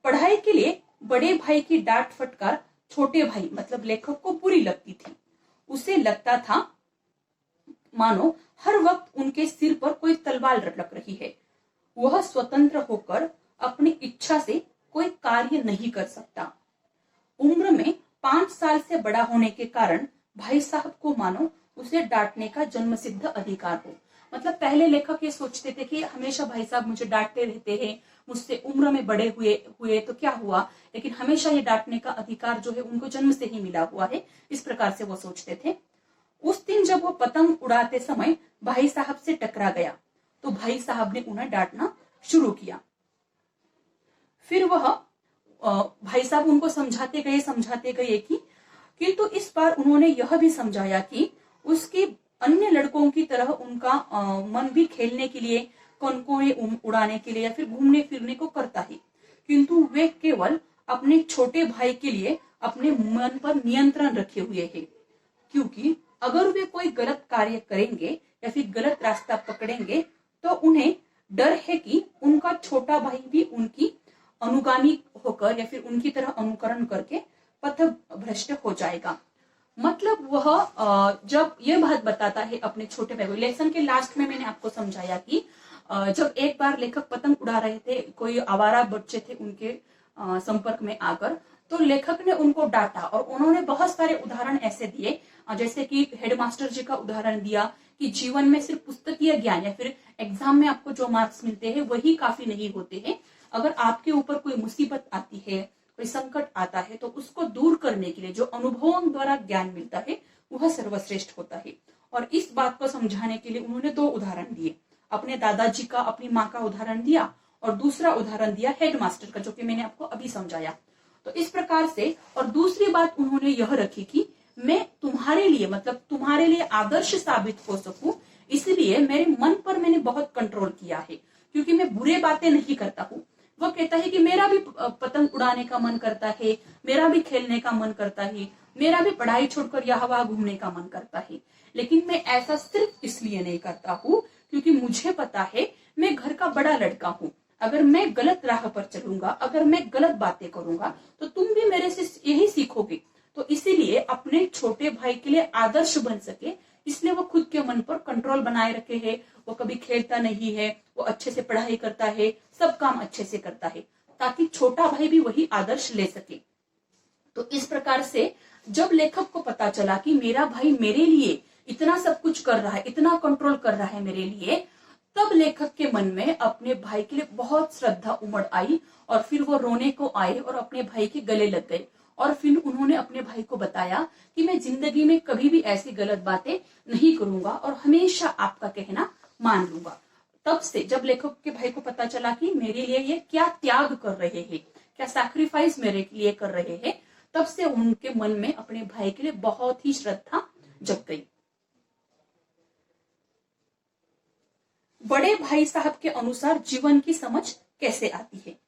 पढ़ाई के लिए बड़े भाई की डांट फटकार छोटे भाई मतलब लेखक को बुरी लगती थी। उसे लगता था मानो हर वक्त उनके सिर पर कोई तलवार लटक रही है। वह स्वतंत्र होकर अपनी इच्छा से कोई कार्य नहीं कर सकता। उम्र में 5 साल से बड़ा होने के कारण भाई साहब को मानो उसे डांटने का जन्मसिद्ध अधिकार हो। मतलब पहले लेखक ये सोचते थे कि हमेशा भाई साहब मुझे डांटते रहते हैं, मुझसे उम्र में बड़े हुए तो क्या हुआ, लेकिन हमेशा ये डांटने का अधिकार जो है उनको जन्म से ही मिला हुआ है, इस प्रकार से वो सोचते थे। उस दिन जब वो पतंग उड़ाते समय भाई साहब से टकरा गया तो भाई साहब ने उन्हें डांटना शुरू किया। फिर वह भाई साहब उनको समझाते गए कि किंतु इस बार उन्होंने यह भी समझाया कि उसकी अन्य लड़कों की तरह उनका मन भी खेलने के लिए, कनकों उड़ाने के लिए या फिर घूमने फिरने को करता है, किंतु वे केवल अपने छोटे भाई के लिए अपने मन पर नियंत्रण रखे हुए हैं, क्योंकि अगर वे कोई गलत कार्य करेंगे या फिर गलत रास्ता पकड़ेंगे तो उन्हें डर है कि उनका छोटा भाई भी उनकी अनुगामी होकर या फिर उनकी तरह अनुकरण करके पथ भ्रष्ट हो जाएगा। मतलब वह जब ये बात बताता है अपने छोटे भाई को, लेसन के लास्ट में मैंने आपको समझाया कि जब एक बार लेखक पतंग उड़ा रहे थे, कोई आवारा बच्चे थे उनके संपर्क में आकर, तो लेखक ने उनको डांटा और उन्होंने बहुत सारे उदाहरण ऐसे दिए, जैसे कि हेडमास्टर जी का उदाहरण दिया कि जीवन में सिर्फ पुस्तकीय ज्ञान या फिर एग्जाम में आपको जो मार्क्स मिलते हैं वही काफी नहीं होते हैं। अगर आपके ऊपर कोई मुसीबत आती है, कोई संकट आता है, तो उसको दूर करने के लिए जो अनुभवों द्वारा ज्ञान मिलता है वह सर्वश्रेष्ठ होता है। और इस बात को समझाने के लिए उन्होंने 2 उदाहरण दिए, अपने दादाजी का, अपनी माँ का उदाहरण दिया और दूसरा उदाहरण दिया हेडमास्टर का, जो कि मैंने आपको अभी समझाया। तो इस प्रकार से, और दूसरी बात उन्होंने यह रखी कि मैं तुम्हारे लिए, मतलब तुम्हारे लिए आदर्श साबित हो सकूं, इसलिए मेरे मन पर मैंने बहुत कंट्रोल किया है, क्योंकि मैं बुरे बातें नहीं करता हूँ। वह कहता है कि मेरा भी पतंग उड़ाने का मन करता है, मेरा भी खेलने का मन करता है, मेरा भी पढ़ाई छोड़कर यहाँ वहां घूमने का मन करता है, लेकिन मैं ऐसा सिर्फ इसलिए नहीं करता हूँ क्योंकि मुझे पता है मैं घर का बड़ा लड़का हूँ। अगर मैं गलत राह पर चलूंगा, अगर मैं गलत बातें करूंगा तो तुम भी मेरे से यही सीखोगे। तो इसीलिए अपने छोटे भाई के लिए आदर्श बन सके, इसलिए वो खुद के मन पर कंट्रोल बनाए रखे है। वो कभी खेलता नहीं है, वो अच्छे से पढ़ाई करता है, सब काम अच्छे से करता है, ताकि छोटा भाई भी वही आदर्श ले सके। तो इस प्रकार से जब लेखक को पता चला कि मेरा भाई मेरे लिए इतना सब कुछ कर रहा है, इतना कंट्रोल कर रहा है मेरे लिए, तब लेखक के मन में अपने भाई के लिए बहुत श्रद्धा उमड़ आई और फिर वो रोने को आए और अपने भाई के गले लग गए। और फिर उन्होंने अपने भाई को बताया कि मैं जिंदगी में कभी भी ऐसी गलत बातें नहीं करूंगा और हमेशा आपका कहना मान लूंगा। तब से जब लेखक के भाई को पता चला कि मेरे लिए ये क्या त्याग कर रहे हैं, क्या सैक्रिफाइस मेरे लिए कर रहे हैं, तब से उनके मन में अपने भाई के लिए बहुत ही श्रद्धा जग गई। बड़े भाई साहब के अनुसार जीवन की समझ कैसे आती है?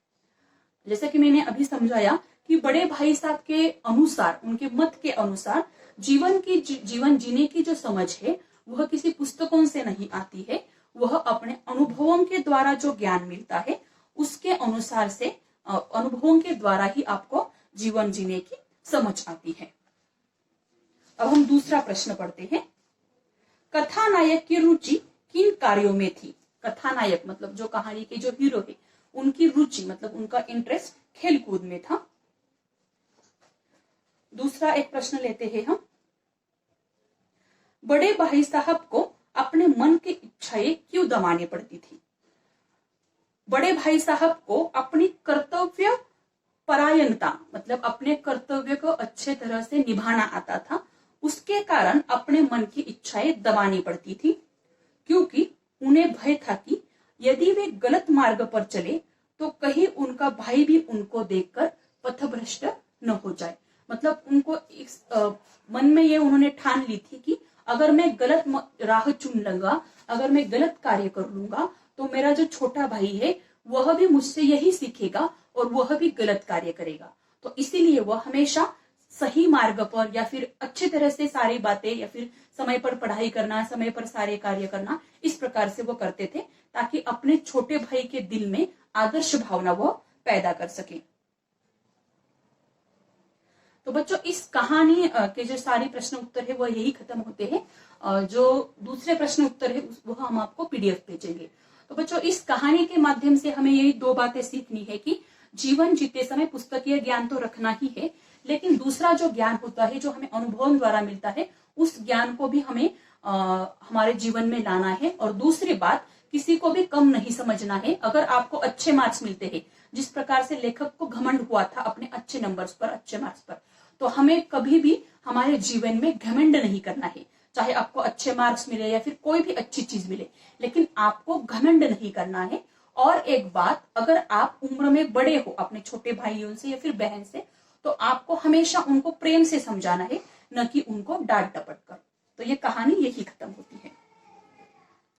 जैसा कि मैंने अभी समझाया कि बड़े भाई साहब के अनुसार, उनके मत के अनुसार जीवन जीने की जो समझ है वह किसी पुस्तकों से नहीं आती है, वह अपने अनुभवों के द्वारा जो ज्ञान मिलता है उसके अनुसार से, अनुभवों के द्वारा ही आपको जीवन जीने की समझ आती है। अब हम दूसरा प्रश्न पढ़ते हैं। कथानायक की रुचि किन कार्यों में थी? कथानायक मतलब जो कहानी के जो हीरो है, उनकी रुचि मतलब उनका इंटरेस्ट खेलकूद में था। दूसरा एक प्रश्न लेते हैं हम। बड़े भाई साहब को अपने मन की इच्छाएं क्यों दबानी पड़ती थी? बड़े भाई साहब को अपनी कर्तव्य परायणता मतलब अपने कर्तव्य को अच्छे तरह से निभाना आता था, उसके कारण अपने मन की इच्छाएं दबानी पड़ती थी, क्योंकि उन्हें भय था कि यदि वे गलत मार्ग पर चले तो कहीं उनका भाई भी उनको देखकर पथभ्रष्ट न हो जाए। मतलब उनको मन में ये उन्होंने ठान ली थी कि अगर मैं गलत राह चुन लूंगा, अगर मैं गलत कार्य कर लूंगा, तो मेरा जो छोटा भाई है वह भी मुझसे यही सीखेगा और वह भी गलत कार्य करेगा। तो इसीलिए वह हमेशा सही मार्ग पर या फिर अच्छी तरह से सारी बातें या फिर समय पर पढ़ाई करना, समय पर सारे कार्य करना, इस प्रकार से वो करते थे ताकि अपने छोटे भाई के दिल में आदर्श भावना वो पैदा कर सके। तो बच्चों, इस कहानी के जो सारे प्रश्न उत्तर है वो यही खत्म होते हैं। जो दूसरे प्रश्न उत्तर है वह हम आपको पीडीएफ भेजेंगे। तो बच्चों, इस कहानी के माध्यम से हमें यही दो बातें सीखनी है कि जीवन जीते समय पुस्तकीय ज्ञान तो रखना ही है, लेकिन दूसरा जो ज्ञान होता है, जो हमें अनुभव द्वारा मिलता है, उस ज्ञान को भी हमें हमारे जीवन में लाना है। और दूसरी बात, किसी को भी कम नहीं समझना है। अगर आपको अच्छे मार्क्स मिलते हैं, जिस प्रकार से लेखक को घमंड हुआ था अपने अच्छे नंबर्स पर, अच्छे मार्क्स पर, तो हमें कभी भी हमारे जीवन में घमंड नहीं करना है। चाहे आपको अच्छे मार्क्स मिले या फिर कोई भी अच्छी चीज मिले, लेकिन आपको घमंड नहीं करना है। और एक बात, अगर आप उम्र में बड़े हो अपने छोटे भाइयों से या फिर बहन से, तो आपको हमेशा उनको प्रेम से समझाना है, न कि उनको डांट डपट कर। तो ये कहानी यही खत्म होती है।